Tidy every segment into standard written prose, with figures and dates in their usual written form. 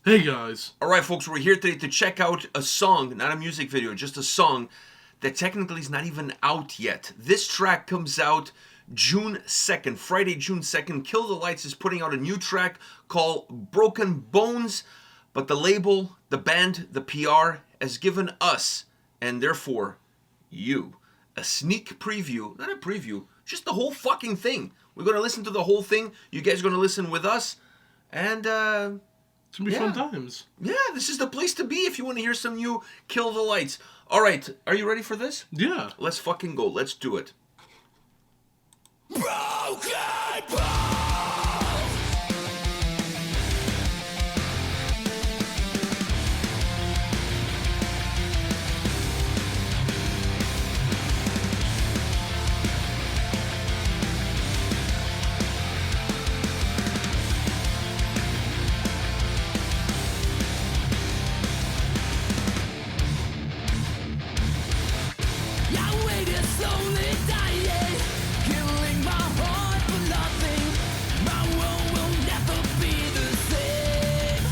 Hey guys. Alright folks, we're here today to check out a song, not a music video, just a song that technically is not even out yet. This track comes out June 2nd, Friday, June 2nd. Kill the Lights is putting out a new track called Broken Bones, but the label, the band, the PR has given us, and therefore you, a sneak preview, not a preview, just the whole fucking thing. We're going to listen to the whole thing. You guys are going to listen with us, and It's gonna be fun times. yeah, this is the place to be if you want to hear some new Kill the Lights. All right, are you ready for this? Yeah. Let's fucking go. Let's do it. Broken bones. Your weight is slowly dying, killing my heart for nothing. My world will never be the same.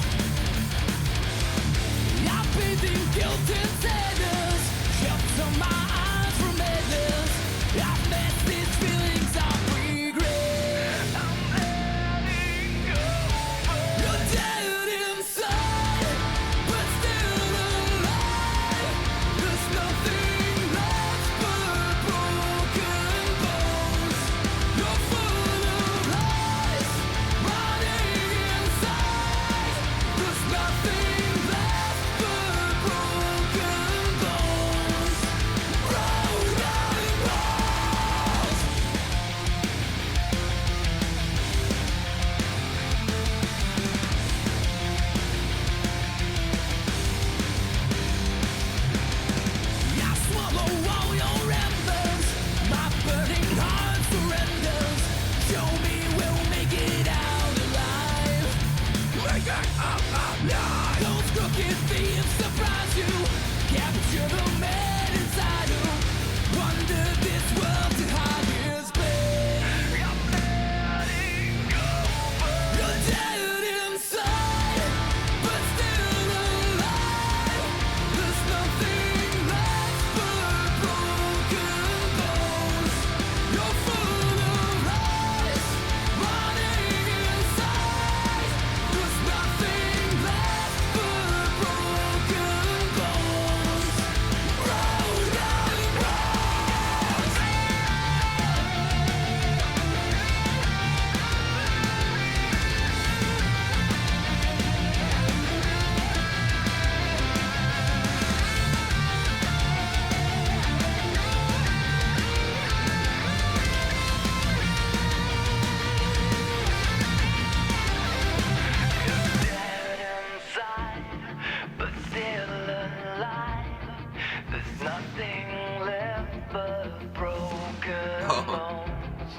I'm breathing guilt and sadness, shelter my eyes from madness. I've met these feelings of regret. I'm letting go. You're dead inside, but still alive. There's nothing left but broken bones. You're full of lies, rotting inside. There's nothing left but broken bones. Broken bones. I swallow all your embers. My burning heart surrenders. Show me we'll make it out alive. Make it out alive. Those crooked thieves surprise you. Capture the man inside who wandered this world to hide his pain. I'm letting go. You're dead inside, but still alive. There's nothing left but broken bones. You're full of lies, rotting inside. There's nothing left but broken bones. Broken bones. Dead inside, but still alive. There's nothing left but broken bones.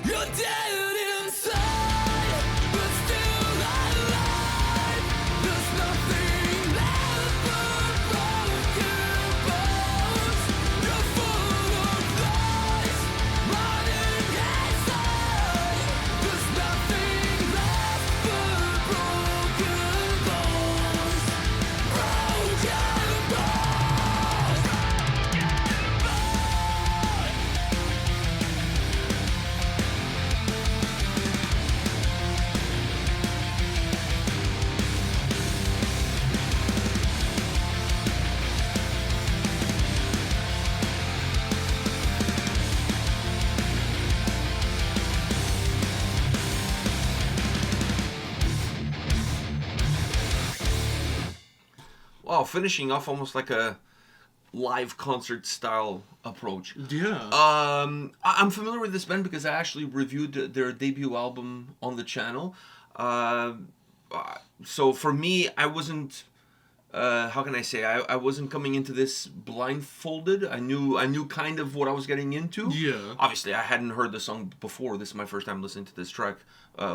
You're dead inside, but still alive. There's nothing left but broken bones. You're full of lies, rotting inside. There's nothing left but broken bones. Broken bones. Wow, finishing off almost like a live concert style approach. Yeah. I'm familiar with this band because I actually reviewed their debut album on the channel. So for me, I wasn't. How can I say? I wasn't coming into this blindfolded. I knew kind of what I was getting into. Yeah. Obviously, I hadn't heard the song before. This is my first time listening to this track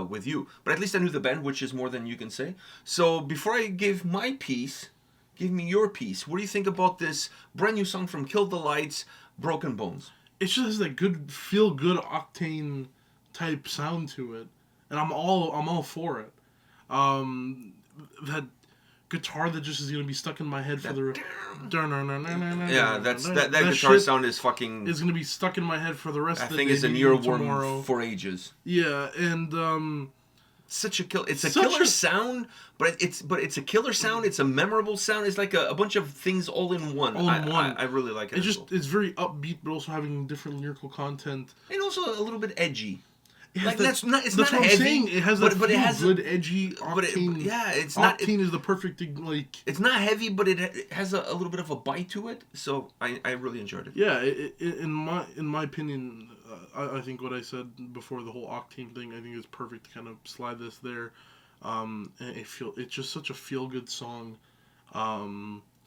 with you. But at least I knew the band, which is more than you can say. So before I give my piece, give me your piece. What do you think about this brand new song from Kill the Lights, Broken Bones? It just has that good feel good octane type sound to it. And I'm all for it. That guitar that just is gonna be stuck in my head for the. Yeah, that guitar shit sound is fucking. is gonna be stuck in my head for the rest I of the think day. it's an maybe even tomorrow. earworm for ages. Yeah, and Such a kill. It's a Such killer a- sound, but it's a killer sound. It's a memorable sound. It's like a bunch of things all in one. All in one. I really like it. it's as just well. it's very upbeat, but also having different lyrical content. And also a little bit edgy. It has Like that- that's not. It's that's not what heavy. I'm saying. It has that but it has good, edgy but octane. yeah, it's not. Octane is the perfect thing, like. It's not heavy, but it has a little bit of a bite to it. So I really enjoyed it. Yeah, in my opinion, I think what I said before, the whole octane thing, I think is perfect to kind of slide this there. And it's just such a feel good song.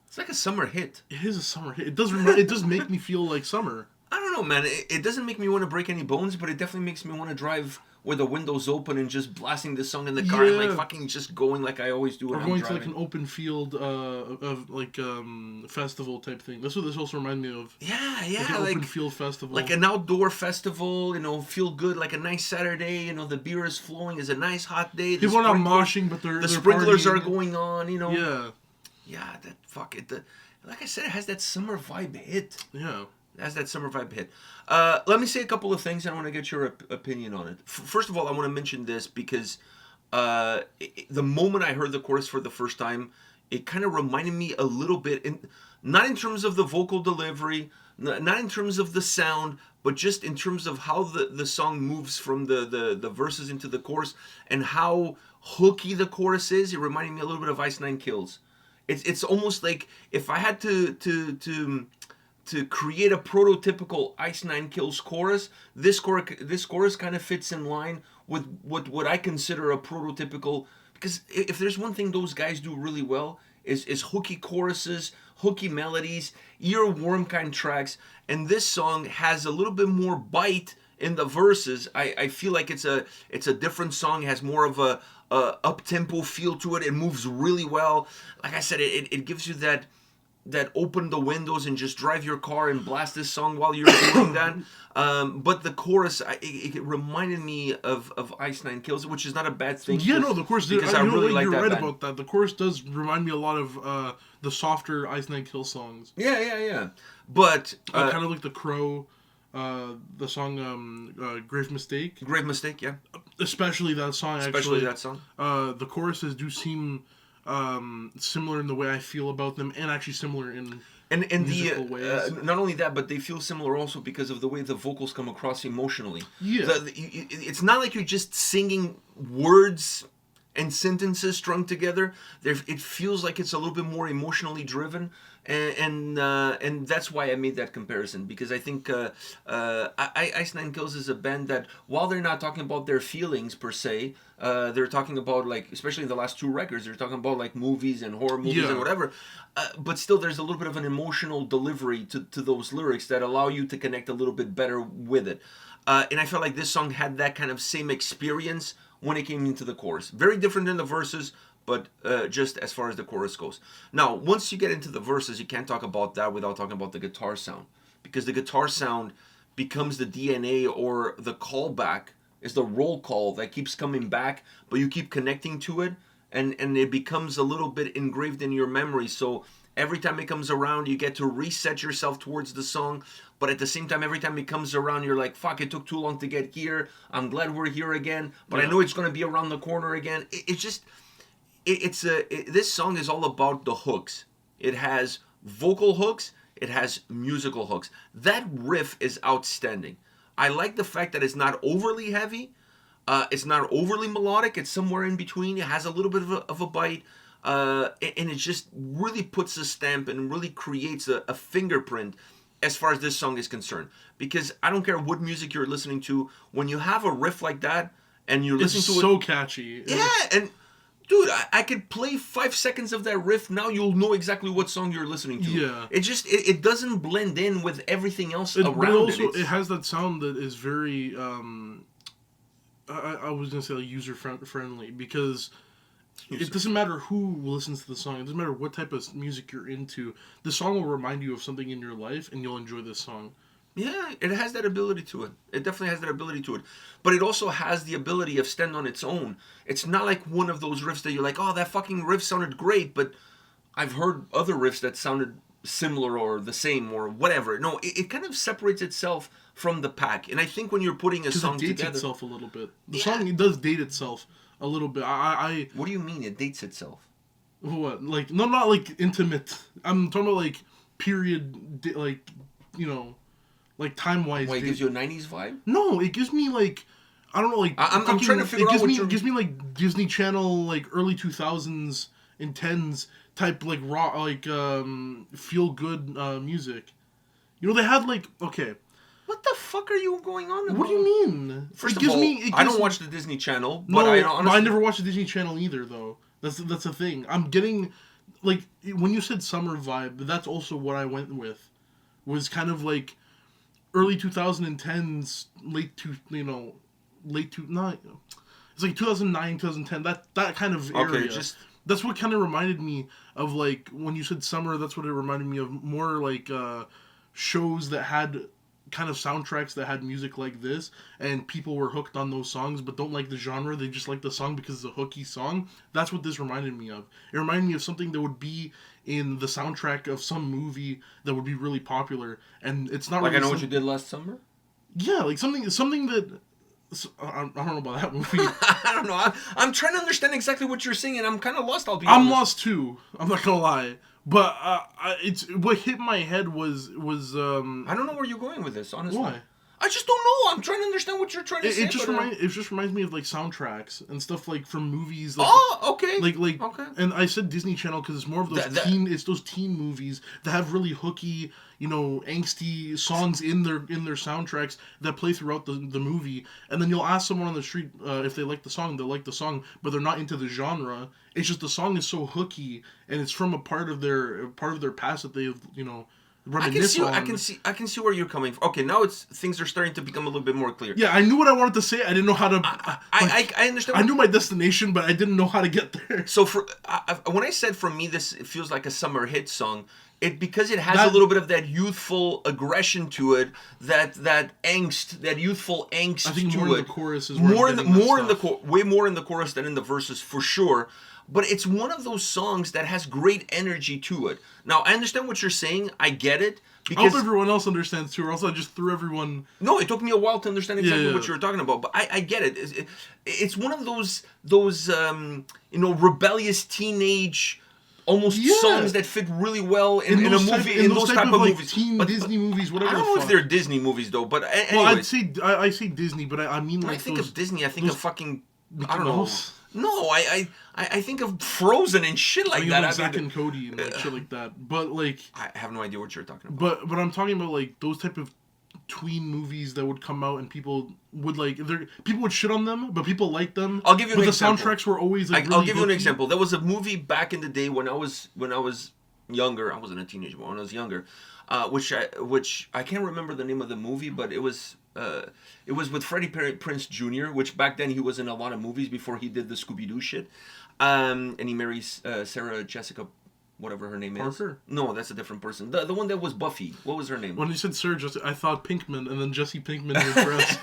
It's like a summer hit. It is a summer hit. It does make me feel like summer. I don't know, man. It doesn't make me want to break any bones, but it definitely makes me want to drive with the windows open and just blasting this song in the car and like Yeah. fucking just going like I always do when Or I'm going to driving. like an open field of like festival type thing. That's what this also reminds me of. Yeah, Like yeah, an like open field festival. like an outdoor festival. You know, feel good, like a nice Saturday. You know, the beer is flowing. It's a nice hot day. The people are not sprinklers- moshing, but they're The sprinklers are partying. going on. You know. Yeah, Yeah, that fuck it. Like I said, it has that summer vibe hit. yeah. It has that summer vibe hit. Let me say a couple of things. I want to get your opinion on it. First of all, I want to mention this because the moment I heard the chorus for the first time, it kind of reminded me a little bit, not in terms of the vocal delivery, not in terms of the sound, but just in terms of how the song moves from the verses into the chorus and how hooky the chorus is. It reminded me a little bit of Ice Nine Kills. It's almost like if I had to create a prototypical Ice Nine Kills chorus, this chorus kind of fits in line with what I consider a prototypical. Because if there's one thing those guys do really well is hooky choruses, hooky melodies, earworm kind tracks, and this song has a little bit more bite in the verses. I feel like it's a different song. It has more of a up-tempo feel to it. It moves really well. Like I said, it gives you that open the windows and just drive your car and blast this song while you're doing that. But the chorus, it reminded me of Ice Nine Kills, which is not a bad thing. Yeah, no, the chorus did. Because I really like you're that right band. about that. The chorus does remind me a lot of the softer Ice Nine Kill songs. Yeah. But Kind of like The Crow, the song Grave Mistake. Grave Mistake, yeah. Especially that song, Especially actually. that song. The choruses do seem similar in the way I feel about them, and actually similar in And musical the ways. not only that, but they feel similar also because of the way the vocals come across emotionally. Yeah. It's not like you're just singing words and sentences strung together. It feels like it's a little bit more emotionally driven, and that's why I made that comparison, because I think Ice Nine Kills is a band that, while they're not talking about their feelings per se, they're talking about, like, especially in the last two records, they're talking about like movies and horror movies Yeah. and whatever. But still, there's a little bit of an emotional delivery to those lyrics that allow you to connect a little bit better with it. And I felt like this song had that kind of same experience when it came into the chorus. Very different than the verses, but just as far as the chorus goes. Now, once you get into the verses, you can't talk about that without talking about the guitar sound. Because the guitar sound becomes the DNA, or the callback, is the roll call that keeps coming back, but you keep connecting to it, and it becomes a little bit engraved in your memory. So every time it comes around, you get to reset yourself towards the song, but at the same time, every time it comes around, you're like, fuck, it took too long to get here. I'm glad we're here again, but I know it's going to be around the corner again. This song is all about the hooks. It has vocal hooks, it has musical hooks. That riff is outstanding. I like the fact that it's not overly heavy, it's not overly melodic, it's somewhere in between. It has a little bit of a bite, and it just really puts a stamp and really creates a fingerprint as far as this song is concerned. Because I don't care what music you're listening to, when you have a riff like that and you're It's listening to so it, catchy. yeah, and dude, I could play 5 seconds of that riff. Now you'll know exactly what song you're listening to. Yeah. It doesn't blend in with everything else But around it also it. it has that sound that is very I was gonna say like user friendly, because it doesn't matter who listens to the song. It doesn't matter what type of music you're into. The song will remind you of something in your life, and you'll enjoy this song Yeah, it has that ability to it. It definitely has that ability to it. But it also has the ability of stand on its own. It's not like one of those riffs that you're like, oh, that fucking riff sounded great, but I've heard other riffs that sounded similar or the same or whatever. No, it kind of separates itself from the pack. And I think when you're putting a song Because it dates together... itself a little bit. The Yeah. song, it does date itself a little bit. What do you mean it dates itself? What? Like, no, not like intimate. I'm talking about like period, like, you know, like time-wise. Why, it gives you a 90s vibe? No, it gives me like, I don't know, like... I'm fucking- trying to figure it out gives what me, you're... It gives me like Disney Channel, like early 2000s and 10s type like raw, like feel-good music. You know, they had like, okay... What the fuck are you going on about? What do you mean? First It of gives all, me- it I gives- don't watch the Disney Channel, No, but I honestly... I never watched the Disney Channel either, though. That's the thing. I'm getting, like, when you said summer vibe, that's also what I went with. Was kind of like early 2010s, it's like 2009, 2010. That kind of area. Okay, That's what kind of reminded me of, like, when you said summer. That's what it reminded me of. More like shows that had kind of soundtracks that had music like this, and people were hooked on those songs but don't like the genre. They just like the song because it's a hooky song. That's what this reminded me of. It reminded me of something that would be in the soundtrack of some movie that would be really popular, and it's not Like really I Know What You Did Last Summer? Yeah, like something that I don't know about that movie. I don't know. I'm trying to understand exactly what you're saying, and I'm kind of lost, I'll be honest. I'm lost too. I'm not gonna lie. But it's what hit my head was I don't know where you're going with this, honestly. why? I just don't know. I'm trying to understand what you're trying to say. It just reminds me of like soundtracks and stuff like from movies. Like, Oh, okay. Like okay. And I said Disney Channel because it's more of those it's those teen movies that have really hooky, angsty songs in their soundtracks that play throughout the movie. And then you'll ask someone on the street if they like the song. They like the song, but they're not into the genre. It's just the song is so hooky, and it's from a part of their past that they've reminisce on. I can see where you're coming from. Okay, now things are starting to become a little bit more clear. Yeah, I knew what I wanted to say. I didn't know how to. I understand. I knew my destination, but I didn't know how to get there. So when I said for me this it feels like a summer hit song, because it has a little bit of that youthful aggression to it, that angst, that youthful angst. I think to more it. in the chorus is way more in the chorus than in the verses for sure. But it's one of those songs that has great energy to it. Now, I understand what you're saying. I get it. I hope everyone else understands too, or else I just threw everyone... No, it took me a while to understand exactly what you were talking about. But I get it. It's one of those rebellious teenage... almost songs that fit really well in a movie, in those type of movies. Teen Disney movies, whatever. I don't know if they're Disney movies though, but anyways. Well, I say Disney, but I mean when like I think of Disney, I think of fucking Mickey I don't know. Mouse. No, I think of Frozen and shit like that. Like Zack and Cody and like shit like that. But like I have no idea what you're talking about. But I'm talking about like those type of tween movies that would come out and people would people would shit on them, but people like them. I'll give you an example. The soundtracks were always like I'll give you an example. There was a movie back in the day when I was younger. I wasn't a teenager, but when I was younger, which I can't remember the name of the movie, but it was with Freddie Prinze Jr., which back then he was in a lot of movies before he did the Scooby-Doo shit, and he marries Sarah Jessica, whatever her name is. Parker? No, that's a different person. The one that was Buffy. What was her name? When you said Sarah Jessica, I thought Pinkman, and then Jesse Pinkman in the dress.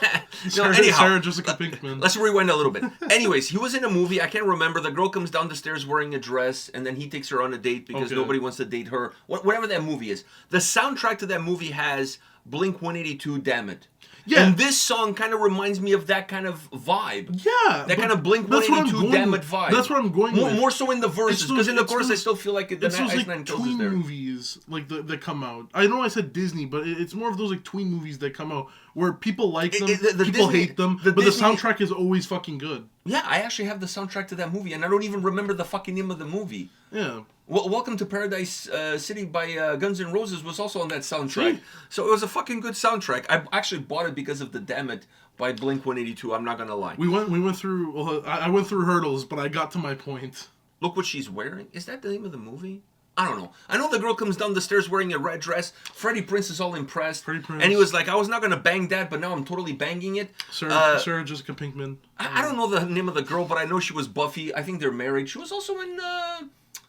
Anyhow, Sarah Jessica Pinkman. Let's rewind a little bit. Anyways, he was in a movie. I can't remember. The girl comes down the stairs wearing a dress, and then he takes her on a date because nobody wants to date her. Whatever that movie is. The soundtrack to that movie has Blink-182, Damn It. Yeah. And this song kind of reminds me of that kind of vibe. Yeah. That kind of Blink-182, Damn It vibe. That's what I'm going with. More so in the verses, because in the chorus I still feel like the Ice Nine like Kills is tween there. movies like that come out. I know I said Disney, but it's more of those like tween movies that come out where people like them, people hate them, but the soundtrack is always fucking good. Yeah, I actually have the soundtrack to that movie, and I don't even remember the fucking name of the movie. Yeah. Well, Welcome to Paradise City by Guns N' Roses was also on that soundtrack. So it was a fucking good soundtrack. I actually bought it because of the Damn It by Blink-182. I'm not gonna lie. We went through. Well, I went through hurdles, but I got to my point. Look what she's wearing. Is that the name of the movie? I don't know. I know the girl comes down the stairs wearing a red dress. Freddie Prinze is all impressed. And he was like, I was not going to bang that, but now I'm totally banging it. Sarah Jessica Pinkman. I don't know the name of the girl, but I know she was Buffy. I think they're married. She was also in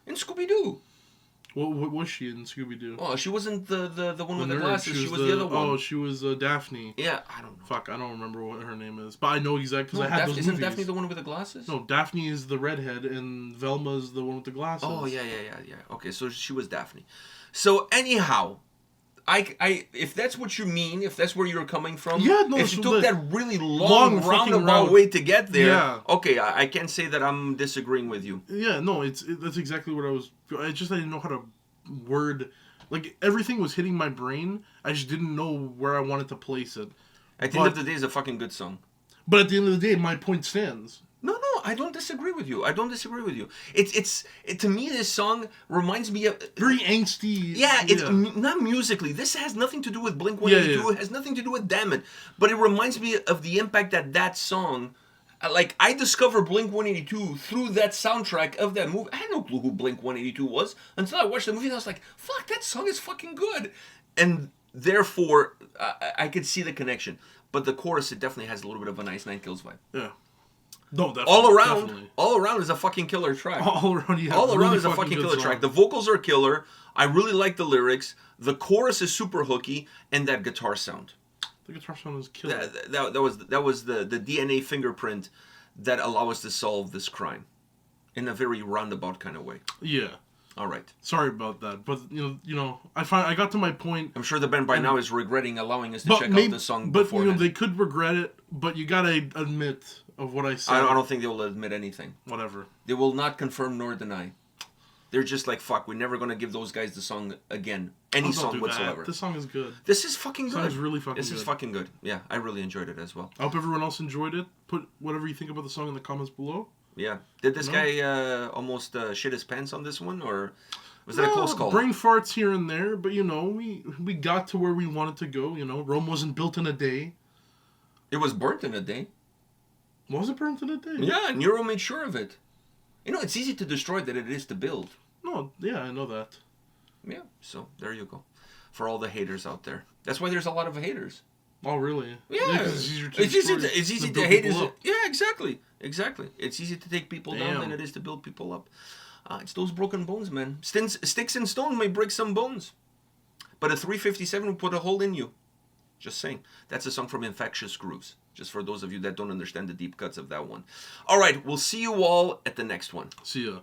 Scooby-Doo. What was she in Scooby Doo? Oh, she wasn't the one with the nerd. glasses. She was the other one. Oh, she was Daphne. Yeah, I don't know. Fuck, I don't remember what her name is, but I know exactly because I had those Isn't movies. Daphne the one with the glasses? No, Daphne is the redhead, and Velma's the one with the glasses. Oh yeah. Okay, so she was Daphne. So anyhow, I if that's what you mean, if that's where you're coming from, Yeah, no, if so you took the that really long fucking roundabout route. way to get there, Yeah. okay, I can't say that I'm disagreeing with you. Yeah, no, that's exactly what I was. I didn't know how to word. Like everything was hitting my brain. I just didn't know where I wanted to place it. At the end of the day, it's a fucking good song. But at the end of the day, my point stands. No, I don't disagree with you. It's to me, this song reminds me of Very angsty. Yeah, it's not musically. This has nothing to do with Blink 182. Yeah. It has nothing to do with Damn It. But it reminds me of the impact that song. Like, I discovered Blink 182 through that soundtrack of that movie. I had no clue who Blink 182 was until I watched the movie and I was like, fuck, that song is fucking good. And therefore, I could see the connection. But the chorus, it definitely has a little bit of a Nice Nine Kills vibe. Yeah. No, definitely. All around is a fucking killer track. All around, yeah. All around really is a fucking killer song. track. The vocals are killer. I really like the lyrics. The chorus is super hooky, and that guitar sound. The guitar sound is killer. That was the DNA fingerprint that allow us to solve this crime in a very roundabout kind of way. Yeah. All right. Sorry about that, but I got to my point. I'm sure the band by now is regretting allowing us to check out the song But beforehand. they could regret it. But you gotta admit of what I said. I don't think they will admit anything. Whatever. They will not confirm nor deny. They're just like, fuck, we're never going to give those guys the song again. Any song whatsoever. This song is good. This is fucking good. This song is really fucking good. This is fucking good. Yeah, I really enjoyed it as well. I hope everyone else enjoyed it. Put whatever you think about the song in the comments below. Yeah. Did this guy almost shit his pants on this one, or was that a close call? Brain farts here and there, but we got to where we wanted to go. Rome wasn't built in a day. It was burnt in a day. Was it burnt in a day? Yeah, Nero made sure of it. It's easy to destroy than it is to build. No, yeah, I know that. Yeah, so there you go. For all the haters out there. That's why there's a lot of haters. Oh, really? Yeah. 'cause It's easy to build hate. people up. Yeah, exactly. It's easier to take people down than it is to build people up. It's those broken bones, man. Sticks and stones may break some bones. But a 357 will put a hole in you. Just saying. That's a song from Infectious Grooves. Just for those of you that don't understand the deep cuts of that one. All right, we'll see you all at the next one. See ya.